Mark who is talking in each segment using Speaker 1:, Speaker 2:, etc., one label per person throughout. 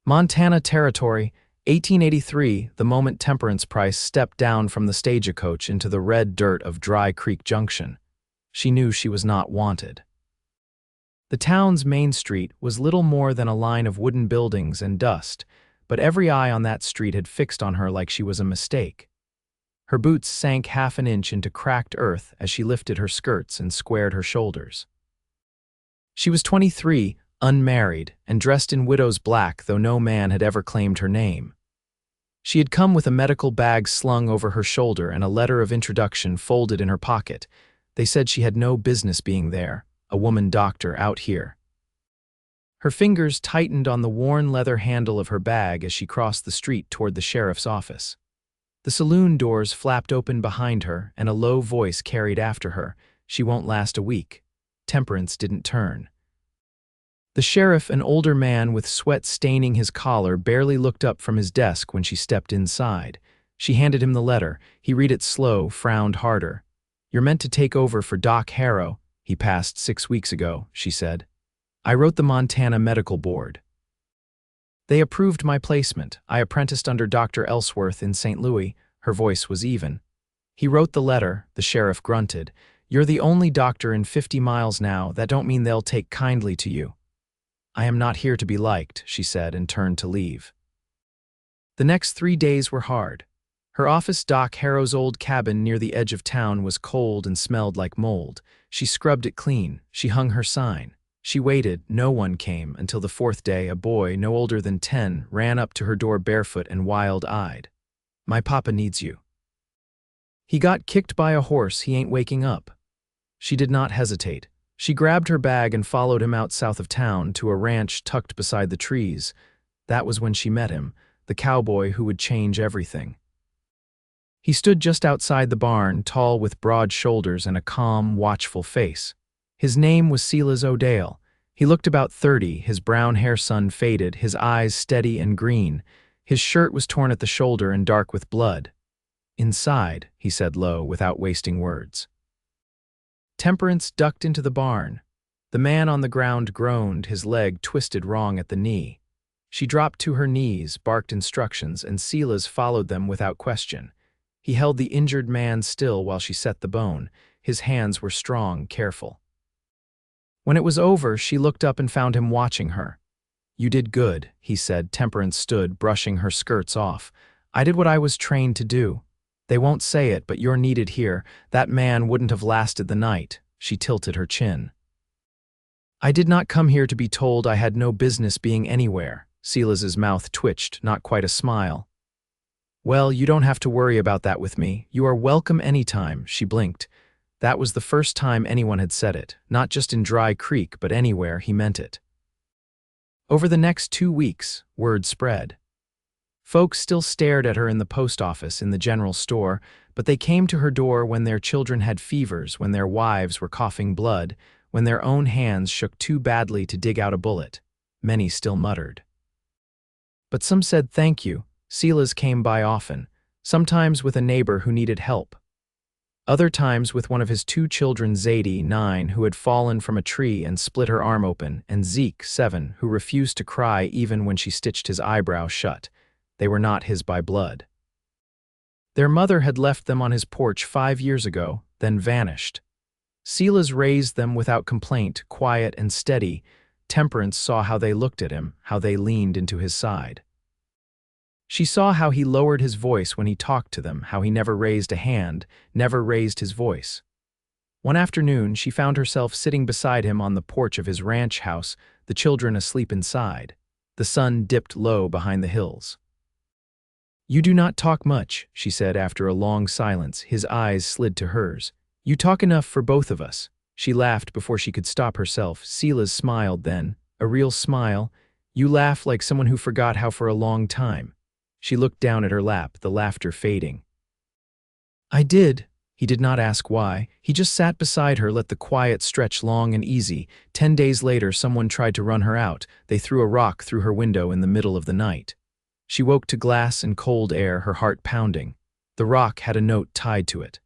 Speaker 1: Montana Territory, 1883, the moment Temperance Price stepped down from the stagecoach into the red dirt of Dry Creek Junction. She knew she was not wanted. The town's main street was little more than a line of wooden buildings and dust, but every eye on that street had fixed on her like she was a mistake. Her boots sank half an inch into cracked earth as she lifted her skirts and squared her shoulders. She was 23, unmarried, and dressed in widow's black, though no man had ever claimed her name. She had come with a medical bag slung over her shoulder and a letter of introduction folded in her pocket. They said she had no business being there, a woman doctor out here. Her fingers tightened on the worn leather handle of her bag as she crossed the street toward the sheriff's office. The saloon doors flapped open behind her, and a low voice carried after her, "She won't last a week." Temperance didn't turn. The sheriff, an older man with sweat staining his collar, barely looked up from his desk when she stepped inside. She handed him the letter. He read it slow, frowned harder. "You're meant to take over for Doc Harrow. He passed 6 weeks ago," she said. "I wrote the Montana Medical Board. They approved my placement. I apprenticed under Dr. Ellsworth in St. Louis." Her voice was even. "He wrote the letter," the sheriff grunted. "You're the only doctor in 50 miles now. That don't mean they'll take kindly to you." "I am not here to be liked," she said, and turned to leave. The next 3 days were hard. Her office, Doc Harrow's old cabin near the edge of town, was cold and smelled like mold. She scrubbed it clean. She hung her sign. She waited. No one came until the 4th day. A boy, no older than 10, ran up to her door barefoot and wild-eyed. "My papa needs you." "He got kicked by a horse. He ain't waking up." She did not hesitate. She grabbed her bag and followed him out south of town to a ranch tucked beside the trees. That was when she met him, the cowboy who would change everything. He stood just outside the barn, tall with broad shoulders and a calm, watchful face. His name was Silas O'Dale. He looked about 30, his brown hair sun-faded, his eyes steady and green. His shirt was torn at the shoulder and dark with blood. "Inside," he said low, without wasting words. Temperance ducked into the barn. The man on the ground groaned, his leg twisted wrong at the knee. She dropped to her knees, barked instructions, and Silas followed them without question. He held the injured man still while she set the bone. His hands were strong, careful. When it was over, she looked up and found him watching her. "You did good," he said. Temperance stood, brushing her skirts off. "I did what I was trained to do. They won't say it, but you're needed here. That man wouldn't have lasted the night." She tilted her chin. "I did not come here to be told I had no business being anywhere." Silas's mouth twitched, not quite a smile. "Well, you don't have to worry about that with me. You are welcome anytime." She blinked. That was the first time anyone had said it, not just in Dry Creek, but anywhere. He meant it. Over the next 2 weeks, word spread. Folks still stared at her in the post office, in the general store, but they came to her door when their children had fevers, when their wives were coughing blood, when their own hands shook too badly to dig out a bullet. Many still muttered. But some said thank you. Silas came by often, sometimes with a neighbor who needed help. Other times with one of his 2 children, Zadie, 9, who had fallen from a tree and split her arm open, and Zeke, 7, who refused to cry even when she stitched his eyebrow shut. They were not his by blood. Their mother had left them on his porch 5 years ago, then vanished. Silas raised them without complaint, quiet and steady. Temperance saw how they looked at him, how they leaned into his side. She saw how he lowered his voice when he talked to them, how he never raised a hand, never raised his voice. One afternoon, she found herself sitting beside him on the porch of his ranch house, the children asleep inside. The sun dipped low behind the hills. "You do not talk much," she said after a long silence. His eyes slid to hers. "You talk enough for both of us." She laughed before she could stop herself. Silas smiled then, a real smile. "You laugh like someone who forgot how for a long time." She looked down at her lap, the laughter fading. "I did." He did not ask why. He just sat beside her, let the quiet stretch long and easy. 10 days later, someone tried to run her out. They threw a rock through her window in the middle of the night. She woke to glass and cold air, her heart pounding. The rock had a note tied to it.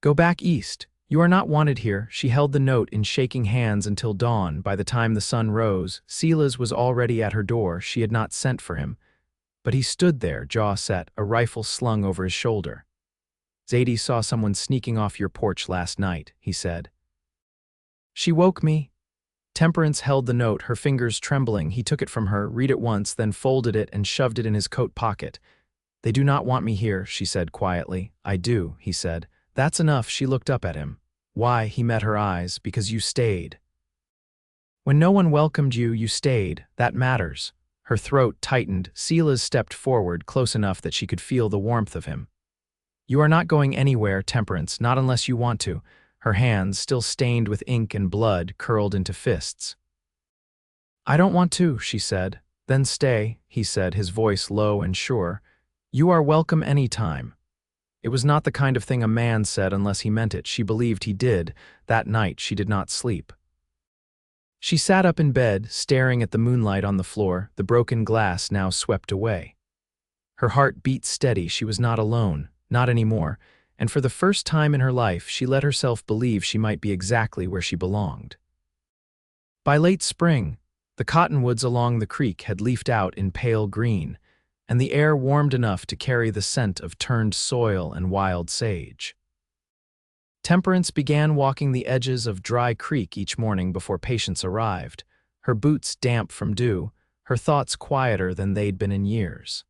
Speaker 1: "Go back east. You are not wanted here. She held the note in shaking hands until dawn. By the time the sun rose, Silas was already at her door. She had not sent for him. But he stood there, jaw set, a rifle slung over his shoulder. Zadie saw someone sneaking off your porch last night, he said. She woke me. Temperance held the note, her fingers trembling. He took it from her, read it once, then folded it and shoved it in his coat pocket. They do not want me here, she said quietly. I do, he said. That's enough. She looked up at him. Why? He met her eyes. Because you stayed. When no one welcomed you, you stayed. That matters. Her throat tightened. Silas stepped forward, close enough that she could feel the warmth of him. You are not going anywhere, Temperance, not unless you want to. Her hands, still stained with ink and blood, curled into fists. I don't want to, she said. Then stay, he said, his voice low and sure. You are welcome any time. It was not the kind of thing a man said unless he meant it. She believed he did. That night she did not sleep. She sat up in bed, staring at the moonlight on the floor, the broken glass now swept away. Her heart beat steady. She was not alone, not anymore, and for the first time in her life she let herself believe she might be exactly where she belonged. By late spring, the cottonwoods along the creek had leafed out in pale green, and the air warmed enough to carry the scent of turned soil and wild sage. Temperance began walking the edges of Dry Creek each morning before Patience arrived, her boots damp from dew, her thoughts quieter than they'd been in years.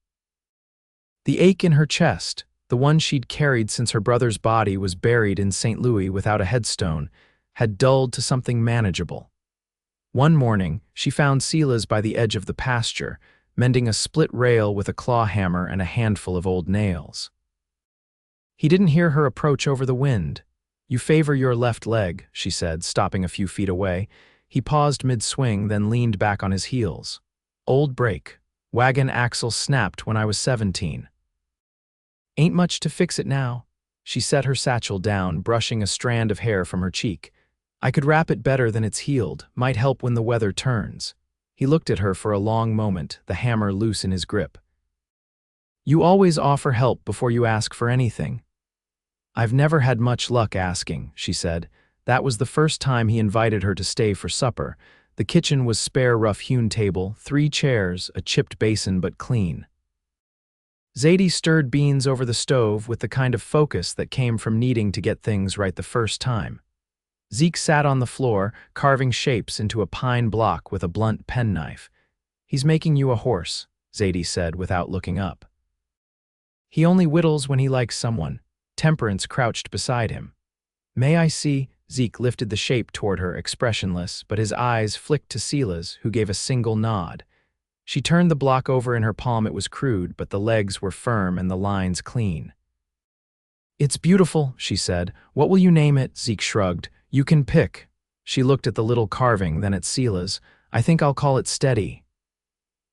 Speaker 1: The ache in her chest, the one she'd carried since her brother's body was buried in St. Louis without a headstone, had dulled to something manageable. One morning, she found Silas by the edge of the pasture, mending a split rail with a claw hammer and a handful of old nails. He didn't hear her approach over the wind. You favor your left leg, she said, stopping a few feet away. He paused mid-swing, then leaned back on his heels. Old break. Wagon axle snapped when I was 17. Ain't much to fix it now. She set her satchel down, brushing a strand of hair from her cheek. I could wrap it better than it's healed, might help when the weather turns. He looked at her for a long moment, the hammer loose in his grip. You always offer help before you ask for anything. I've never had much luck asking, she said. That was the first time he invited her to stay for supper. The kitchen was spare rough-hewn table, 3 chairs, a chipped basin but clean. Zadie stirred beans over the stove with the kind of focus that came from needing to get things right the first time. Zeke sat on the floor, carving shapes into a pine block with a blunt penknife. He's making you a horse, Zadie said without looking up. He only whittles when he likes someone. Temperance crouched beside him. May I see? Zeke lifted the shape toward her, expressionless, but his eyes flicked to Silas, who gave a single nod. She turned the block over in her palm. It was crude, but the legs were firm and the lines clean. It's beautiful, she said. What will you name it? Zeke shrugged. You can pick. She looked at the little carving, then at Silas. I think I'll call it Steady.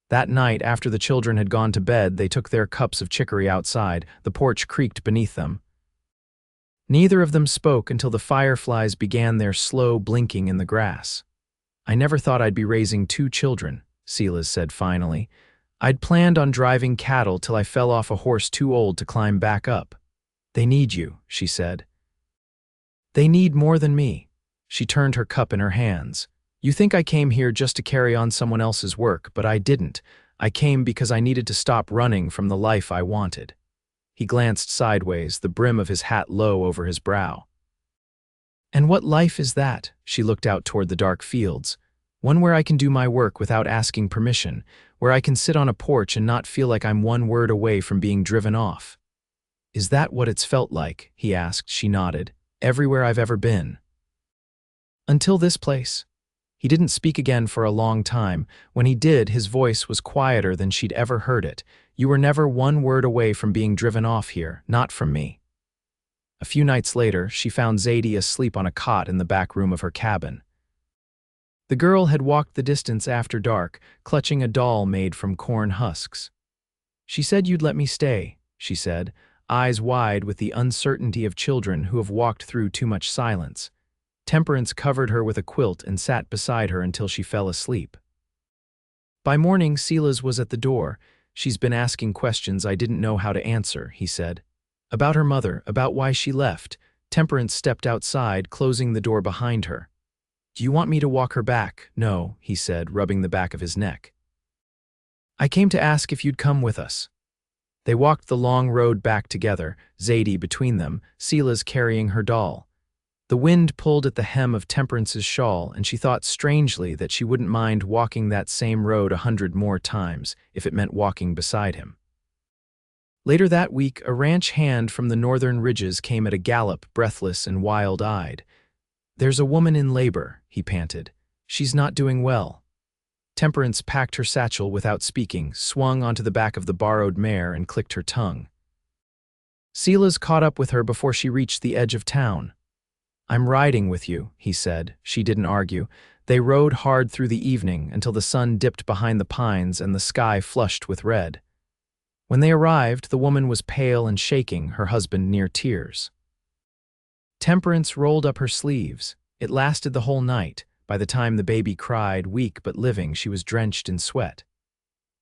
Speaker 1: That night, after the children had gone to bed, they took their cups of chicory outside. The porch creaked beneath them. Neither of them spoke until the fireflies began their slow blinking in the grass. I never thought I'd be raising 2 children, Silas said finally. I'd planned on driving cattle till I fell off a horse too old to climb back up. They need you, she said. They need more than me. She turned her cup in her hands. You think I came here just to carry on someone else's work, but I didn't. I came because I needed to stop running from the life I wanted. He glanced sideways, the brim of his hat low over his brow. And what life is that? She looked out toward the dark fields. One where I can do my work without asking permission, where I can sit on a porch and not feel like I'm one word away from being driven off. Is that what it's felt like? He asked. She nodded. Everywhere I've ever been. Until this place. He didn't speak again for a long time. When he did, his voice was quieter than she'd ever heard it. You were never one word away from being driven off here, not from me. A few nights later, she found Zadie asleep on a cot in the back room of her cabin. The girl had walked the distance after dark, clutching a doll made from corn husks. She said you'd let me stay, she said, eyes wide with the uncertainty of children who have walked through too much silence. Temperance covered her with a quilt and sat beside her until she fell asleep. By morning, Silas was at the door. She's been asking questions I didn't know how to answer, he said. About her mother, about why she left. Temperance stepped outside, closing the door behind her. "Do you want me to walk her back?" "No," he said, rubbing the back of his neck. "I came to ask if you'd come with us." They walked the long road back together, Zadie between them, Silas carrying her doll. The wind pulled at the hem of Temperance's shawl, and she thought strangely that she wouldn't mind walking that same road 100 more times if it meant walking beside him. Later that week, a ranch hand from the northern ridges came at a gallop, breathless and wild-eyed. "There's a woman in labor," he panted. "She's not doing well." Temperance packed her satchel without speaking, swung onto the back of the borrowed mare, and clicked her tongue. Silas caught up with her before she reached the edge of town. "I'm riding with you," he said. She didn't argue. They rode hard through the evening until the sun dipped behind the pines and the sky flushed with red. When they arrived, the woman was pale and shaking, her husband near tears. Temperance rolled up her sleeves. It lasted the whole night. By the time the baby cried, weak but living, she was drenched in sweat.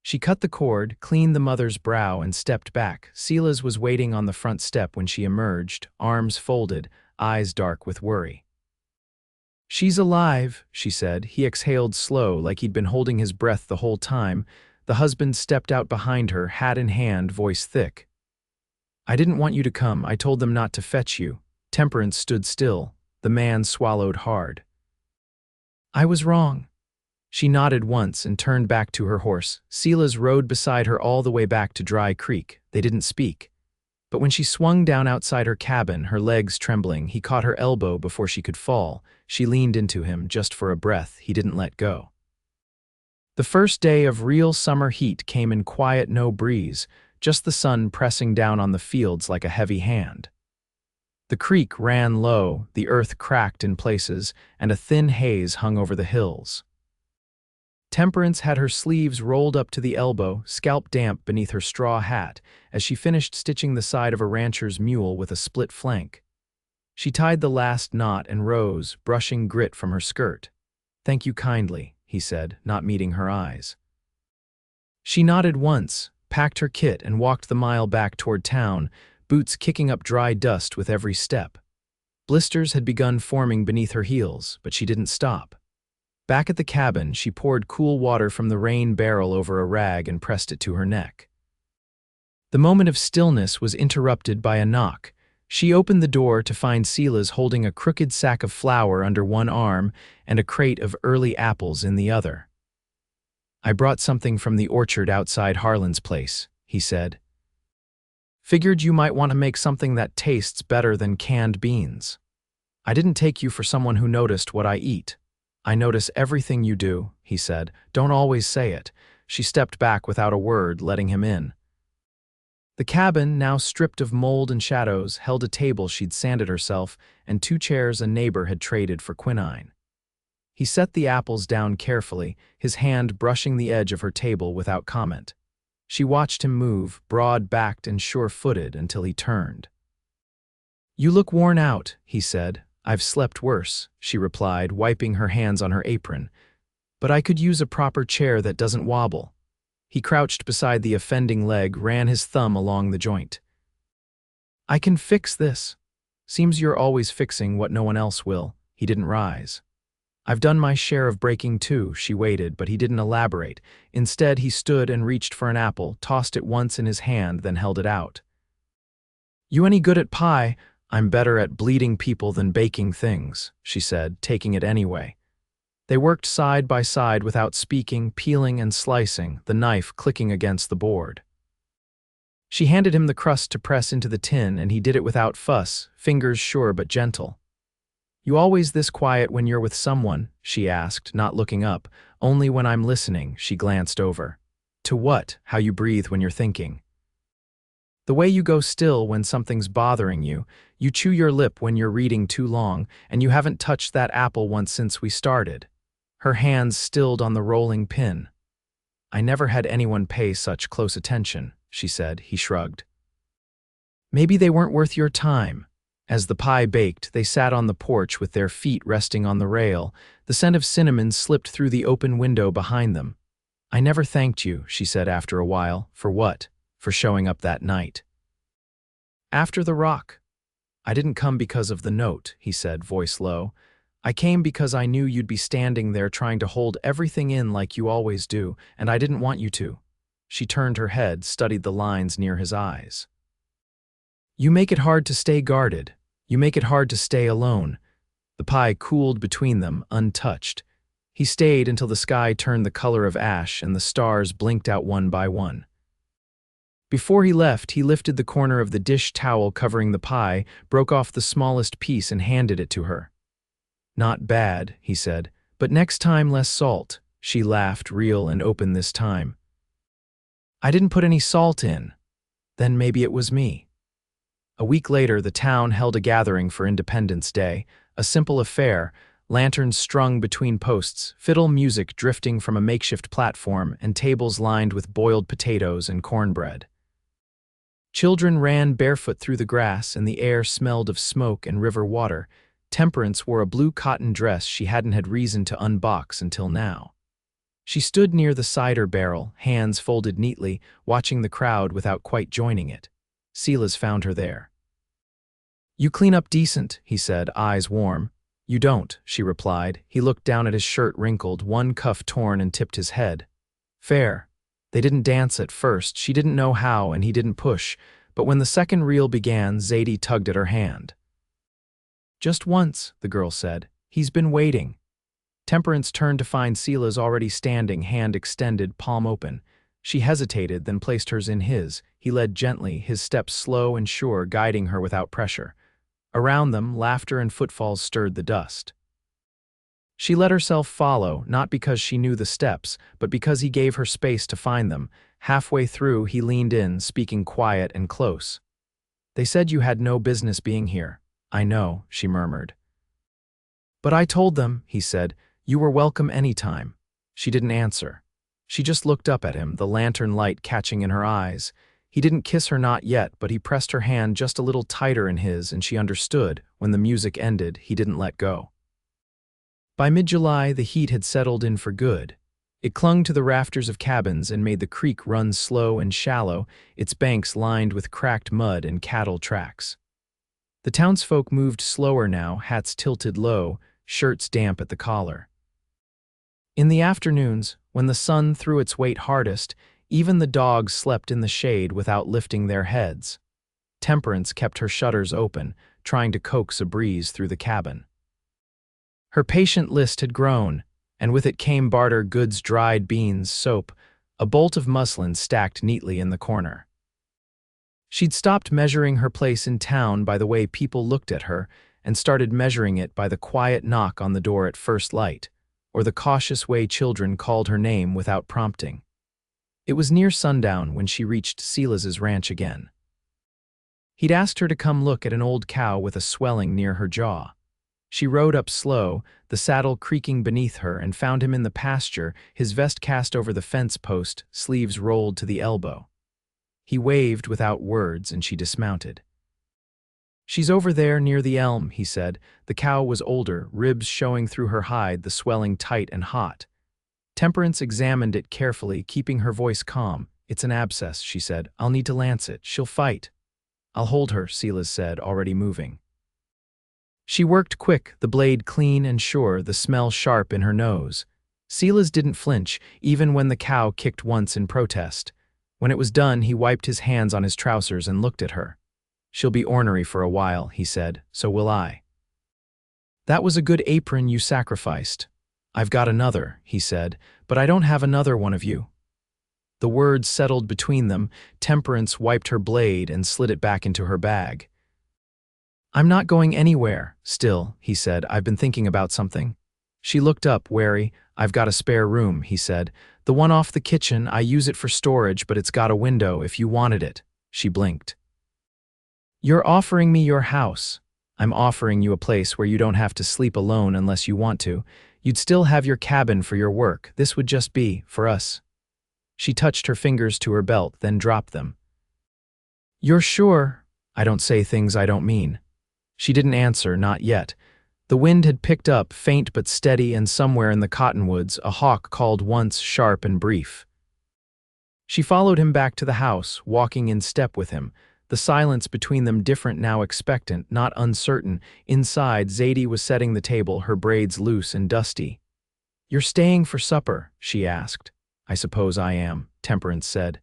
Speaker 1: She cut the cord, cleaned the mother's brow, and stepped back. Silas was waiting on the front step when she emerged, arms folded, eyes dark with worry. "She's alive," she said. He exhaled slow, like he'd been holding his breath the whole time. The husband stepped out behind her, hat in hand, voice thick. "I didn't want you to come. I told them not to fetch you." Temperance stood still. The man swallowed hard. "I was wrong." She nodded once and turned back to her horse. Silas rode beside her all the way back to Dry Creek. They didn't speak. But when she swung down outside her cabin, her legs trembling, he caught her elbow before she could fall. She leaned into him just for a breath. He didn't let go. The first day of real summer heat came in quiet, no breeze, just the sun pressing down on the fields like a heavy hand. The creek ran low, the earth cracked in places, and a thin haze hung over the hills. Temperance had her sleeves rolled up to the elbow, scalp damp beneath her straw hat, as she finished stitching the side of a rancher's mule with a split flank. She tied the last knot and rose, brushing grit from her skirt. "Thank you kindly," he said, not meeting her eyes. She nodded once, packed her kit, and walked the mile back toward town, boots kicking up dry dust with every step. Blisters had begun forming beneath her heels, but she didn't stop. Back at the cabin, she poured cool water from the rain barrel over a rag and pressed it to her neck. The moment of stillness was interrupted by a knock. She opened the door to find Silas holding a crooked sack of flour under one arm and a crate of early apples in the other. "I brought something from the orchard outside Harlan's place," he said. "Figured you might want to make something that tastes better than canned beans. I didn't take you for someone who noticed what I eat." "I notice everything you do," he said. "Don't always say it." She stepped back without a word, letting him in. The cabin, now stripped of mold and shadows, held a table she'd sanded herself and 2 chairs a neighbor had traded for quinine. He set the apples down carefully, his hand brushing the edge of her table without comment. She watched him move, broad-backed and sure-footed, until he turned. "You look worn out," he said. "I've slept worse," she replied, wiping her hands on her apron. "But I could use a proper chair that doesn't wobble." He crouched beside the offending leg, ran his thumb along the joint. "I can fix this." "Seems you're always fixing what no one else will." He didn't rise. "I've done my share of breaking too." She waited, but he didn't elaborate. Instead, he stood and reached for an apple, tossed it once in his hand, then held it out. "You any good at pie?" "I'm better at bleeding people than baking things," she said, taking it anyway. They worked side by side without speaking, peeling and slicing, the knife clicking against the board. She handed him the crust to press into the tin, and he did it without fuss, fingers sure but gentle. "You always this quiet when you're with someone?" she asked, not looking up. "Only when I'm listening." She glanced over. "To what?" "How you breathe when you're thinking. The way you go still when something's bothering you. You chew your lip when you're reading too long, and you haven't touched that apple once since we started." Her hands stilled on the rolling pin. "I never had anyone pay such close attention," she said. He shrugged. "Maybe they weren't worth your time." As the pie baked, they sat on the porch with their feet resting on the rail. The scent of cinnamon slipped through the open window behind them. "I never thanked you," she said after a while. "For what?" "For showing up that night." "After the rock." I didn't come because of the note, he said, voice low. I came because I knew you'd be standing there trying to hold everything in like you always do, and I didn't want you to. She turned her head, studied the lines near his eyes. You make it hard to stay guarded. You make it hard to stay alone. The pie cooled between them, untouched. He stayed until the sky turned the color of ash and the stars blinked out one by one. Before he left, he lifted the corner of the dish towel covering the pie, broke off the smallest piece and handed it to her. Not bad, he said, but next time less salt. She laughed, real and open this time. I didn't put any salt in. Then maybe it was me. A week later, the town held a gathering for Independence Day, a simple affair, lanterns strung between posts, fiddle music drifting from a makeshift platform, and tables lined with boiled potatoes and cornbread. Children ran barefoot through the grass, and the air smelled of smoke and river water. Temperance wore a blue cotton dress she hadn't had reason to unbox until now. She stood near the cider barrel, hands folded neatly, watching the crowd without quite joining it. Silas found her there. You clean up decent, he said, eyes warm. You don't, she replied. He looked down at his shirt wrinkled, one cuff torn, and tipped his head. Fair. They didn't dance at first. She didn't know how, and he didn't push. But when the second reel began, Zadie tugged at her hand. Just once, the girl said. He's been waiting. Temperance turned to find Silas already standing, hand extended, palm open. She hesitated, then placed hers in his. He led gently, his steps slow and sure, guiding her without pressure. Around them, laughter and footfalls stirred the dust. She let herself follow, not because she knew the steps, but because he gave her space to find them. Halfway through, he leaned in, speaking quiet and close. They said you had no business being here. I know, she murmured. But I told them, he said, you were welcome anytime. She didn't answer. She just looked up at him, the lantern light catching in her eyes. He didn't kiss her, not yet, but he pressed her hand just a little tighter in his, and she understood. When the music ended, he didn't let go. By mid-July, the heat had settled in for good. It clung to the rafters of cabins and made the creek run slow and shallow, its banks lined with cracked mud and cattle tracks. The townsfolk moved slower now, hats tilted low, shirts damp at the collar. In the afternoons, when the sun threw its weight hardest, even the dogs slept in the shade without lifting their heads. Temperance kept her shutters open, trying to coax a breeze through the cabin. Her patient list had grown, and with it came barter goods: dried beans, soap, a bolt of muslin stacked neatly in the corner. She'd stopped measuring her place in town by the way people looked at her and started measuring it by the quiet knock on the door at first light, or the cautious way children called her name without prompting. It was near sundown when she reached Silas's ranch again. He'd asked her to come look at an old cow with a swelling near her jaw. She rode up slow, the saddle creaking beneath her, and found him in the pasture, his vest cast over the fence post, sleeves rolled to the elbow. He waved without words, and she dismounted. She's over there near the elm, he said. The cow was older, ribs showing through her hide, the swelling tight and hot. Temperance examined it carefully, keeping her voice calm. It's an abscess, she said. I'll need to lance it. She'll fight. I'll hold her, Silas said, already moving. She worked quick, the blade clean and sure, the smell sharp in her nose. Silas didn't flinch, even when the cow kicked once in protest. When it was done, he wiped his hands on his trousers and looked at her. She'll be ornery for a while, he said, so will I. That was a good apron you sacrificed. I've got another, he said, but I don't have another one of you. The words settled between them. Temperance wiped her blade and slid it back into her bag. I'm not going anywhere, still, he said. I've been thinking about something. She looked up, wary. I've got a spare room, he said. The one off the kitchen. I use it for storage, but it's got a window if you wanted it. She blinked. You're offering me your house. I'm offering you a place where you don't have to sleep alone unless you want to. You'd still have your cabin for your work. This would just be for us. She touched her fingers to her belt, then dropped them. You're sure? I don't say things I don't mean. She didn't answer, not yet. The wind had picked up, faint but steady, and somewhere in the cottonwoods a hawk called once, sharp and brief. She followed him back to the house, walking in step with him. the silence between them different now, expectant, not uncertain. Inside, Zadie was setting the table, her braids loose and dusty. "You're staying for supper?" she asked. "I suppose I am," Temperance said.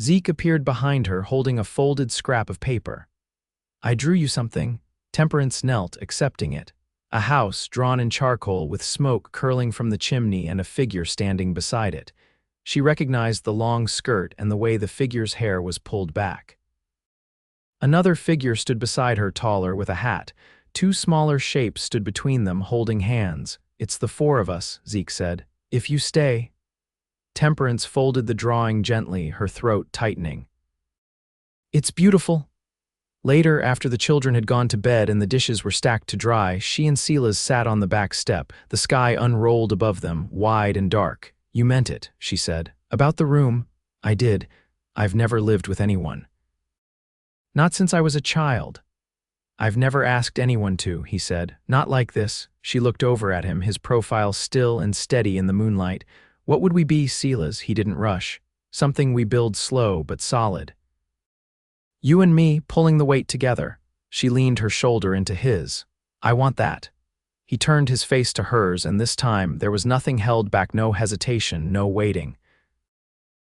Speaker 1: Zeke appeared behind her, holding a folded scrap of paper. "I drew you something." Temperance knelt, accepting it. A house drawn in charcoal with smoke curling from the chimney and a figure standing beside it. She recognized the long skirt and the way the figure's hair was pulled back. Another figure stood beside her, taller, with a hat. Two smaller shapes stood between them, holding hands. "It's the four of us," Zeke said. "If you stay." Temperance folded the drawing gently, her throat tightening. "It's beautiful." Later, after the children had gone to bed and the dishes were stacked to dry, she and Silas sat on the back step, the sky unrolled above them, wide and dark. "You meant it," she said. "About the room?" "I did. I've never lived with anyone." "Not since I was a child." "I've never asked anyone to," he said. "Not like this." She looked over at him, his profile still and steady in the moonlight. "What would we be, Silas?" He didn't rush. "Something we build slow but solid. You and me, pulling the weight together." She leaned her shoulder into his. "I want that." He turned his face to hers, and this time there was nothing held back, no hesitation, no waiting.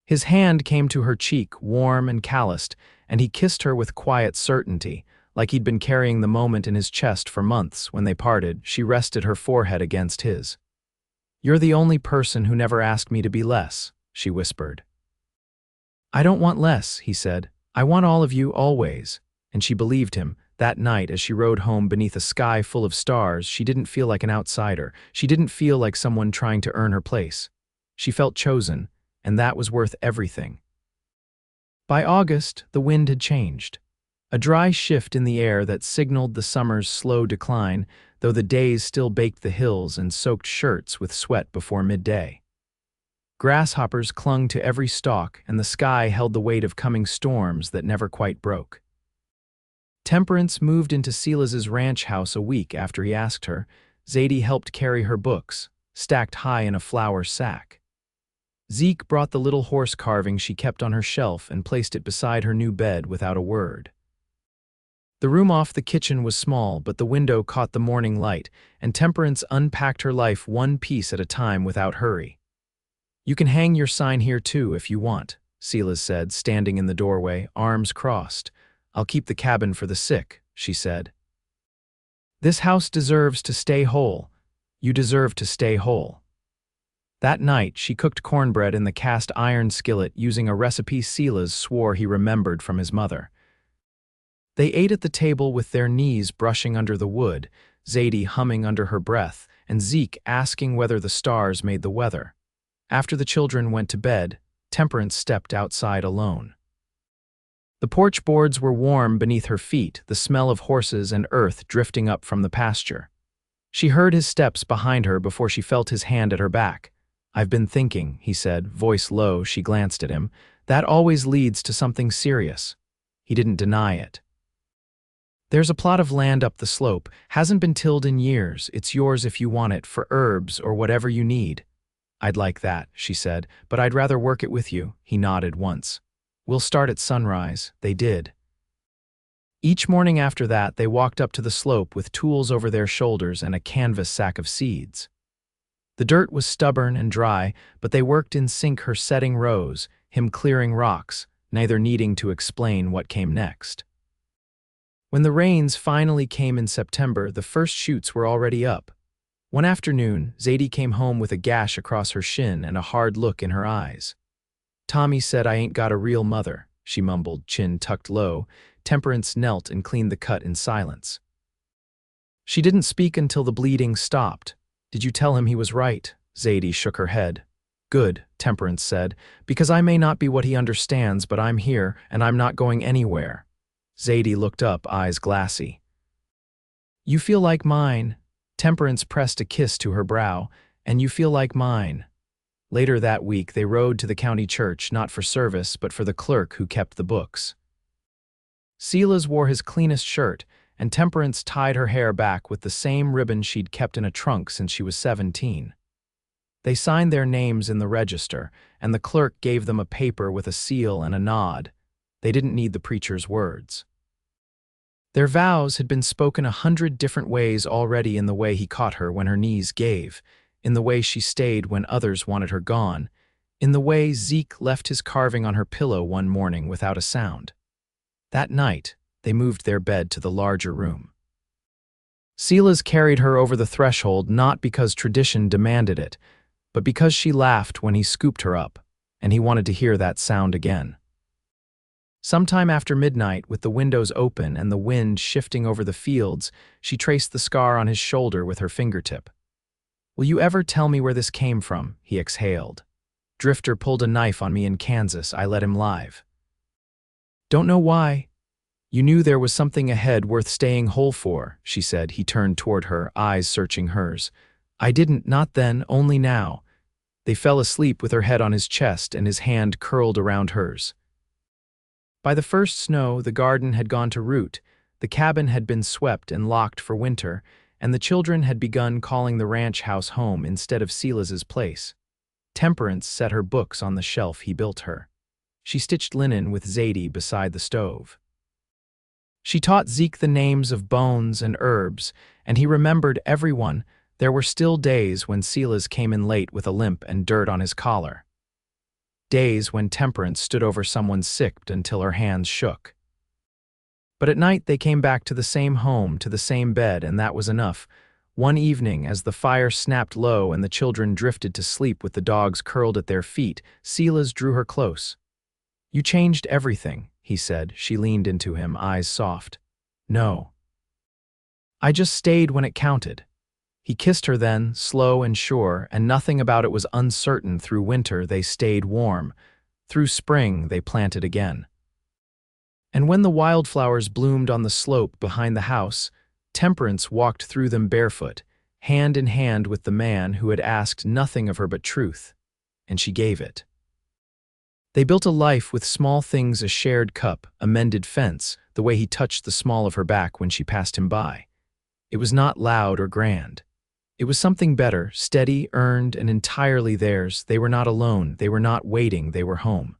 Speaker 1: His hand came to her cheek, warm and calloused, and he kissed her with quiet certainty, like he'd been carrying the moment in his chest for months. When they parted, she rested her forehead against his. "You're the only person who never asked me to be less," she whispered. "I don't want less," he said. "I want all of you, always." And she believed him. That night, as she rode home beneath a sky full of stars, she didn't feel like an outsider. She didn't feel like someone trying to earn her place. She felt chosen, and that was worth everything. By August, the wind had changed. A dry shift in the air that signaled the summer's slow decline, though the days still baked the hills and soaked shirts with sweat before midday. Grasshoppers clung to every stalk, and the sky held the weight of coming storms that never quite broke. Temperance moved into Silas's ranch house a week after he asked her. Zadie helped carry her books, stacked high in a flour sack. Zeke brought the little horse carving she kept on her shelf and placed it beside her new bed without a word. The room off the kitchen was small, but the window caught the morning light, and Temperance unpacked her life one piece at a time without hurry. "You can hang your sign here too if you want," Silas said, standing in the doorway, arms crossed. "I'll keep the cabin for the sick," she said. "This house deserves to stay whole. You deserve to stay whole." That night, she cooked cornbread in the cast iron skillet using a recipe Silas swore he remembered from his mother. They ate at the table with their knees brushing under the wood, Zadie humming under her breath, and Zeke asking whether the stars made the weather. After the children went to bed, Temperance stepped outside alone. The porch boards were warm beneath her feet, the smell of horses and earth drifting up from the pasture. She heard his steps behind her before she felt his hand at her back. "I've been thinking," he said, voice low. She glanced at him. "That always leads to something serious." He didn't deny it. "There's a plot of land up the slope. Hasn't been tilled in years. It's yours if you want it, for herbs or whatever you need." "I'd like that," she said, "but I'd rather work it with you." He nodded once. "We'll start at sunrise." They did. Each morning after that, they walked up to the slope with tools over their shoulders and a canvas sack of seeds. The dirt was stubborn and dry, but they worked in sync, her setting rows, him clearing rocks, neither needing to explain what came next. When the rains finally came in September, the first shoots were already up. One afternoon, Zadie came home with a gash across her shin and a hard look in her eyes. "Tommy said I ain't got a real mother," she mumbled, chin tucked low. Temperance knelt and cleaned the cut in silence. She didn't speak until the bleeding stopped. "Did you tell him he was right?" Zadie shook her head. "Good," Temperance said, "because I may not be what he understands, but I'm here, and I'm not going anywhere." Zadie looked up, eyes glassy. "You feel like mine." Temperance pressed a kiss to her brow. "And you feel like mine." Later that week, they rode to the county church, not for service, but for the clerk who kept the books. Silas wore his cleanest shirt, and Temperance tied her hair back with the same ribbon she'd kept in a trunk since she was 17. They signed their names in the register, and the clerk gave them a paper with a seal and a nod. They didn't need the preacher's words. Their vows had been spoken 100 different ways already, in the way he caught her when her knees gave, in the way she stayed when others wanted her gone, in the way Zeke left his carving on her pillow one morning without a sound. That night, they moved their bed to the larger room. Silas carried her over the threshold not because tradition demanded it, but because she laughed when he scooped her up, and he wanted to hear that sound again. Sometime after midnight, with the windows open and the wind shifting over the fields, she traced the scar on his shoulder with her fingertip. "Will you ever tell me where this came from?" he exhaled. "Drifter pulled a knife on me in Kansas. I let him live." "Don't know why. You knew there was something ahead worth staying whole for," she said. He turned toward her, eyes searching hers. "I didn't, not then, only now." They fell asleep with her head on his chest and his hand curled around hers. By the first snow, the garden had gone to root, the cabin had been swept and locked for winter, and the children had begun calling the ranch house home instead of Silas's place. Temperance set her books on the shelf he built her. She stitched linen with Zadie beside the stove. She taught Zeke the names of bones and herbs, and he remembered everyone. There were still days when Silas came in late with a limp and dirt on his collar. Days when Temperance stood over someone sick until her hands shook. But at night they came back to the same home, to the same bed, and that was enough. One evening, as the fire snapped low and the children drifted to sleep with the dogs curled at their feet, Silas drew her close. "You changed everything," he said. She leaned into him, eyes soft. "No. I just stayed when it counted." He kissed her then, slow and sure, and nothing about it was uncertain. Through winter they stayed warm. Through spring they planted again. And when the wildflowers bloomed on the slope behind the house, Temperance walked through them barefoot, hand in hand with the man who had asked nothing of her but truth, and she gave it. They built a life with small things: a shared cup, a mended fence, the way he touched the small of her back when she passed him by. It was not loud or grand. It was something better, steady, earned, and entirely theirs. They were not alone, they were not waiting, they were home.